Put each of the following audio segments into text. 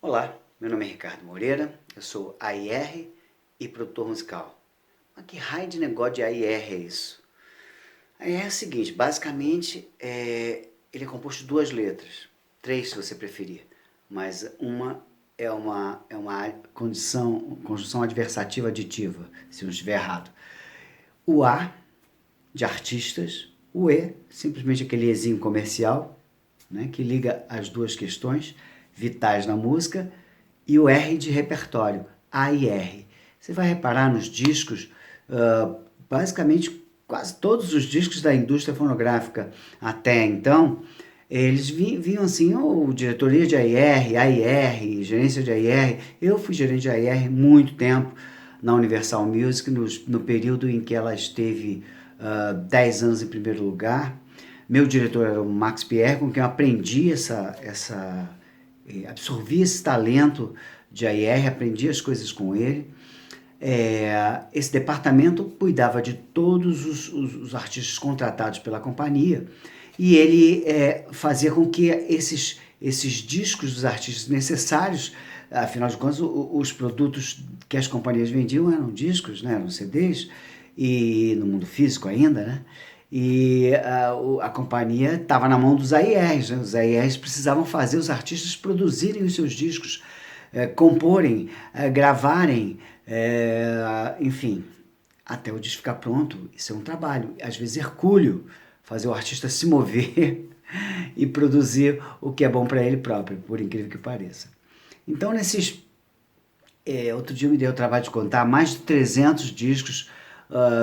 Olá, meu nome é Ricardo Moreira, eu sou AIR e produtor musical. Mas que raio de negócio de AIR é isso? AIR é o seguinte, basicamente ele é composto de duas letras, três se você preferir, mas uma é uma conjunção adversativa aditiva, se não estiver errado. O A, de artistas, o E, simplesmente aquele Ezinho comercial, né, que liga as duas questões vitais na música, e o R de repertório, A e R. Você vai reparar nos discos, basicamente quase todos os discos da indústria fonográfica até então, eles vinham assim, ou diretoria de AIR, AIR, gerência de AIR. Eu fui gerente de AIR muito tempo na Universal Music, no período em que ela esteve 10 anos em primeiro lugar. Meu diretor era o Max Pierre, com quem eu aprendi absorvi esse talento de AIR, aprendi as coisas com ele. Esse departamento cuidava de todos os artistas contratados pela companhia e ele fazia com que esses discos dos artistas necessários, afinal de contas, os produtos que as companhias vendiam eram discos, né, eram CDs, e no mundo físico ainda, né? E a companhia estava na mão dos AIRs, né? Os AIRs precisavam fazer os artistas produzirem os seus discos, comporem, gravarem, enfim, até o disco ficar pronto. Isso é um trabalho, às vezes hercúleo, fazer o artista se mover e produzir o que é bom para ele próprio, por incrível que pareça. Então, outro dia eu me dei o trabalho de contar mais de 300 discos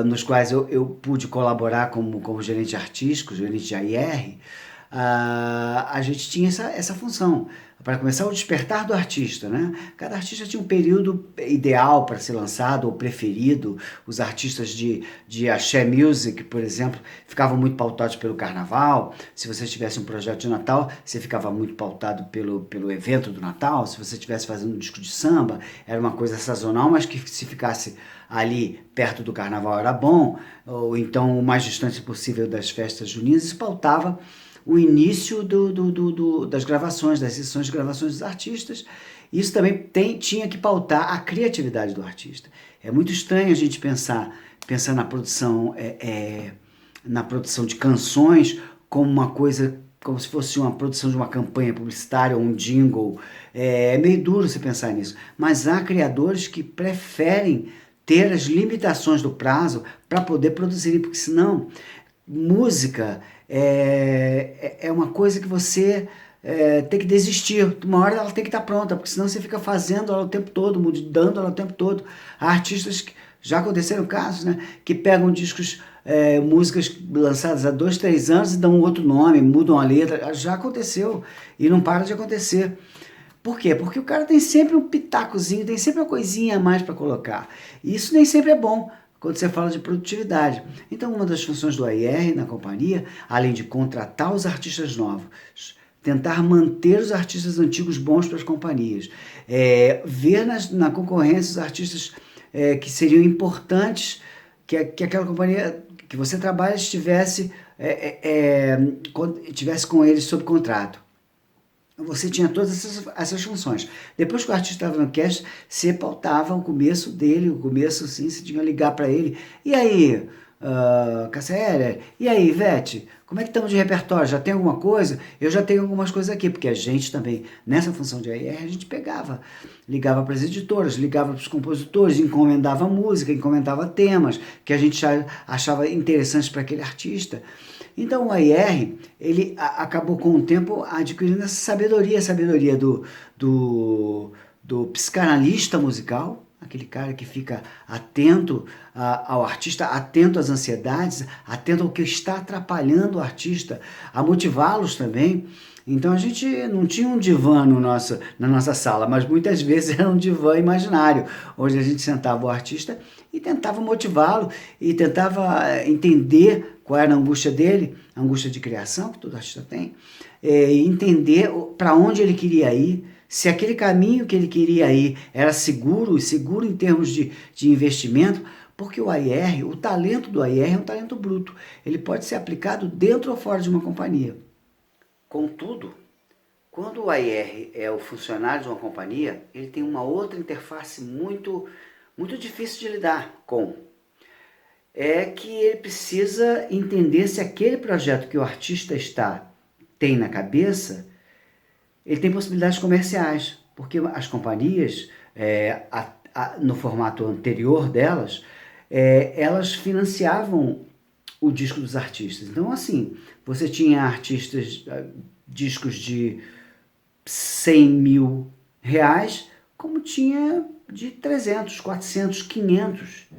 nos quais eu pude colaborar como gerente artístico, gerente de AIR. A gente tinha essa função. Para começar, o despertar do artista, né? Cada artista tinha um período ideal para ser lançado ou preferido. Os artistas de axé music, por exemplo, ficavam muito pautados pelo carnaval. Se você tivesse um projeto de Natal, você ficava muito pautado pelo evento do Natal. Se você estivesse fazendo um disco de samba, era uma coisa sazonal, mas que se ficasse ali perto do carnaval era bom, ou então o mais distante possível das festas juninas. Isso pautava o início das gravações, das sessões de gravações dos artistas. Isso também tinha que pautar a criatividade do artista. É muito estranho a gente pensar na produção de canções como uma coisa, como se fosse uma produção de uma campanha publicitária ou um jingle. É meio duro você pensar nisso, mas há criadores que preferem ter as limitações do prazo para poder produzir, porque senão música é uma coisa que você tem que desistir. Uma hora ela tem que estar pronta, porque senão você fica fazendo ela o tempo todo, mudando ela o tempo todo. Há artistas que já aconteceram casos, né, que pegam discos, músicas lançadas há 2, 3 anos e dão um outro nome, mudam a letra. Já aconteceu e não para de acontecer. Por quê? Porque o cara tem sempre um pitacozinho, tem sempre uma coisinha a mais para colocar. E isso nem sempre é bom quando você fala de produtividade. Então, uma das funções do AIR na companhia, além de contratar os artistas novos, tentar manter os artistas antigos bons para as companhias, ver na concorrência os artistas que seriam importantes, que aquela companhia que você trabalha tivesse com eles sob contrato. Você tinha todas essas funções. Depois que o artista estava no cast, você pautava o começo dele, o começo assim, você tinha que ligar para ele. E aí, Cassaélia? E aí, Ivete? Como é que estamos de repertório? Já tem alguma coisa? Eu já tenho algumas coisas aqui, porque a gente também, nessa função de AIR, a gente ligava para as editoras, ligava para os compositores, encomendava música, encomendava temas que a gente achava interessantes para aquele artista. Então o AIR, ele acabou com o tempo adquirindo essa sabedoria, do psicanalista musical, aquele cara que fica atento ao artista, atento às ansiedades, atento ao que está atrapalhando o artista, a motivá-los também. Então a gente não tinha um divã na nossa sala, mas muitas vezes era um divã imaginário, onde a gente sentava o artista e tentava motivá-lo e tentava entender qual era a angústia dele, a angústia de criação que todo artista tem, entender para onde ele queria ir, se aquele caminho que ele queria ir era seguro em termos de investimento, porque o AIR, o talento do AIR é um talento bruto, ele pode ser aplicado dentro ou fora de uma companhia. Contudo, Quando o AIR é o funcionário de uma companhia, ele tem uma outra interface muito difícil de lidar com. É que ele precisa entender se aquele projeto que o artista tem na cabeça, ele tem possibilidades comerciais, porque as companhias, no formato anterior delas, elas financiavam o disco dos artistas. Então, assim, você tinha artistas, discos de 100 mil reais, como tinha de 300, 400, 500,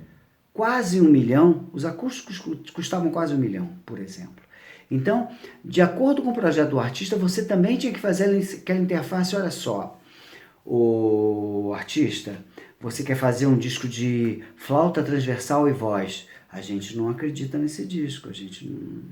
quase 1 milhão. Os acústicos custavam quase 1 milhão, por exemplo. Então, de acordo com o projeto do artista, você também tinha que fazer aquela interface. Olha só, o artista, você quer fazer um disco de flauta transversal e voz. A gente não acredita nesse disco, a gente não...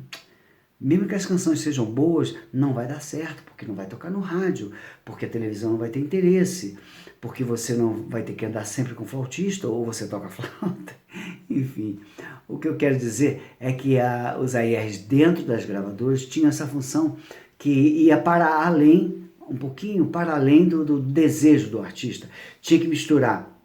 Mesmo que as canções sejam boas, não vai dar certo, porque não vai tocar no rádio, porque a televisão não vai ter interesse, porque você não vai ter que andar sempre com flautista, ou você toca flauta. Enfim, o que eu quero dizer é que os AIRs dentro das gravadoras tinham essa função que ia para além, um pouquinho para além do desejo do artista. Tinha que misturar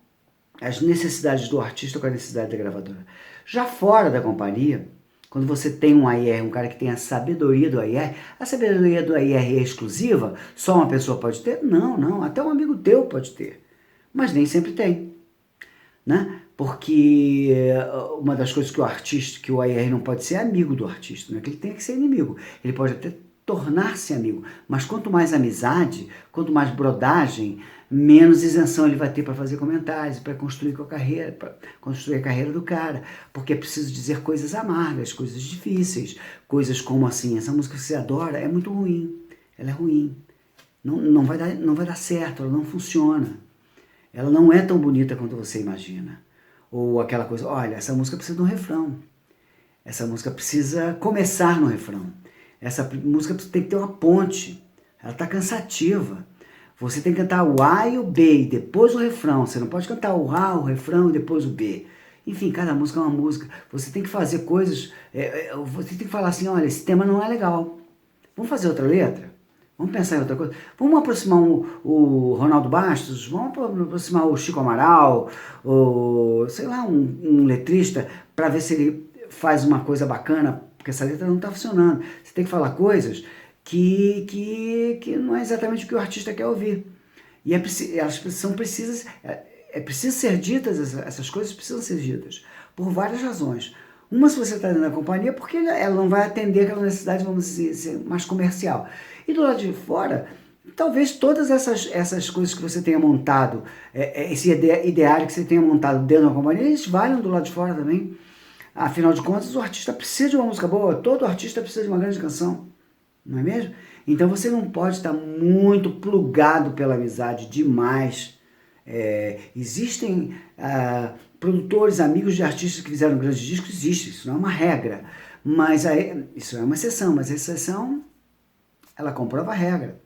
as necessidades do artista com a necessidade da gravadora. Já fora da companhia, quando você tem um AIR, um cara que tem a sabedoria do AIR, a sabedoria do AIR é exclusiva? Só uma pessoa pode ter? Não, até um amigo teu pode ter. Mas nem sempre tem, né? Porque uma das coisas que o AIR não pode ser amigo do artista, não é que ele tenha que ser inimigo. Ele pode até tornar-se amigo, mas quanto mais amizade, quanto mais brodagem, menos isenção ele vai ter para fazer comentários, para construir a carreira do cara, porque é preciso dizer coisas amargas, coisas difíceis, coisas como assim, essa música que você adora é muito ruim, ela é ruim, não vai dar certo, ela não funciona, ela não é tão bonita quanto você imagina, ou aquela coisa, olha, essa música precisa de um refrão, essa música precisa começar no refrão, essa música tem que ter uma ponte, ela está cansativa. Você tem que cantar o A e o B e depois o refrão. Você não pode cantar o A, o refrão e depois o B. Enfim, cada música é uma música. Você tem que fazer coisas... você tem que falar assim, olha, esse tema não é legal. Vamos fazer outra letra? Vamos pensar em outra coisa? Vamos aproximar o Ronaldo Bastos? Vamos aproximar o Chico Amaral? Ou, sei lá, um letrista para ver se ele faz uma coisa bacana, porque essa letra não está funcionando. Você tem que falar coisas que não é exatamente o que o artista quer ouvir. E elas são precisas, é preciso ser ditas, essas coisas precisam ser ditas, por várias razões. Uma, se você está dentro da companhia, porque ela não vai atender aquela necessidade, vamos dizer, ser mais comercial. E do lado de fora, talvez todas essas coisas que você tenha montado, esse ideário que você tenha montado dentro da companhia, eles valham do lado de fora também. Afinal de contas, o artista precisa de uma música boa, todo artista precisa de uma grande canção. Não é mesmo? Então você não pode estar muito plugado pela amizade demais. Existem produtores, amigos de artistas que fizeram grandes discos, existe, isso não é uma regra. Mas isso é uma exceção, mas a exceção, ela comprova a regra.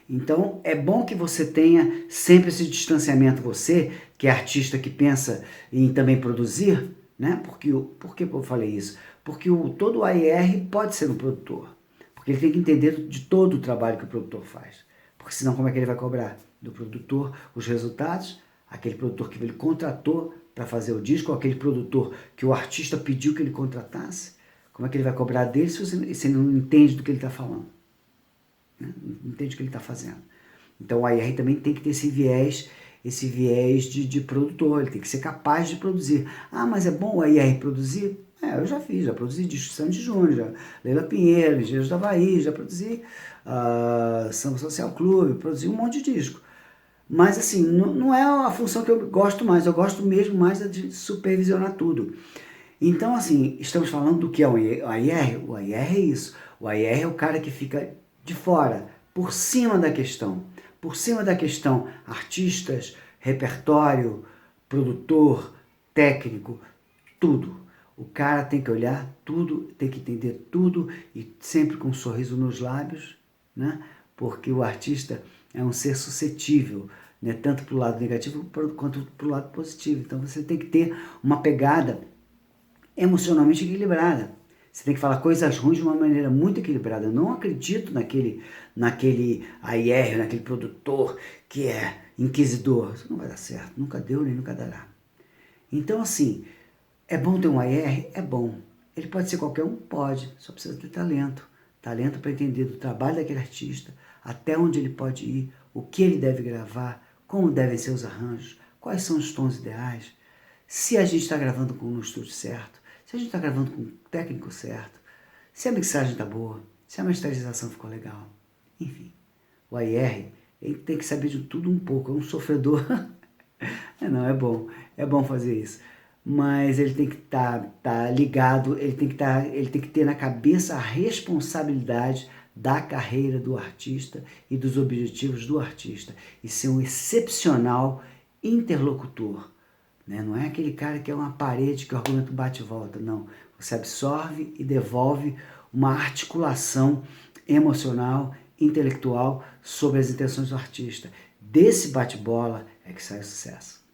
Então é bom que você tenha sempre esse distanciamento, você, que é artista que pensa em também produzir, né? Por que eu falei isso? Porque todo AIR pode ser um produtor. Porque ele tem que entender de todo o trabalho que o produtor faz. Porque senão como é que ele vai cobrar do produtor os resultados? Aquele produtor que ele contratou para fazer o disco, ou aquele produtor que o artista pediu que ele contratasse? Como é que ele vai cobrar dele se ele não entende do que ele está falando? Né? Não entende o que ele está fazendo. Então o AIR também tem que ter esse viés de produtor, ele tem que ser capaz de produzir. Ah, mas é bom o AIR produzir? Eu já produzi disco de Sandy Júnior, Leila Pinheiro, Engenheiros do Havaí, já produzi Samba Social Clube, produzi um monte de disco. Mas assim, não é a função que eu gosto mais, eu gosto mesmo mais de supervisionar tudo. Então assim, estamos falando do que é o AIR? O AIR é isso, o AIR é o cara que fica de fora, por cima da questão. Por cima da questão, artistas, repertório, produtor, técnico, tudo. O cara tem que olhar tudo, tem que entender tudo e sempre com um sorriso nos lábios, né? Porque o artista é um ser suscetível, né? Tanto para o lado negativo quanto para o lado positivo. Então você tem que ter uma pegada emocionalmente equilibrada. Você tem que falar coisas ruins de uma maneira muito equilibrada. Eu não acredito naquele AIR, naquele produtor que é inquisidor. Isso não vai dar certo. Nunca deu nem nunca dará. Então, assim, é bom ter um AIR? É bom. Ele pode ser qualquer um? Pode. Só precisa ter talento. Talento para entender do trabalho daquele artista, até onde ele pode ir, o que ele deve gravar, como devem ser os arranjos, quais são os tons ideais, se a gente está gravando no estúdio certo, se a gente está gravando com o técnico certo, se a mixagem está boa, se a masterização ficou legal. Enfim, o AIR, ele tem que saber de tudo um pouco, é um sofredor. Não, é bom fazer isso. Mas ele tem que tá ligado, ele tem que ter na cabeça a responsabilidade da carreira do artista e dos objetivos do artista. E ser um excepcional interlocutor. Né? Não é aquele cara que é uma parede que o argumento bate e volta, não. Você absorve e devolve uma articulação emocional, intelectual sobre as intenções do artista. Desse bate-bola é que sai o sucesso.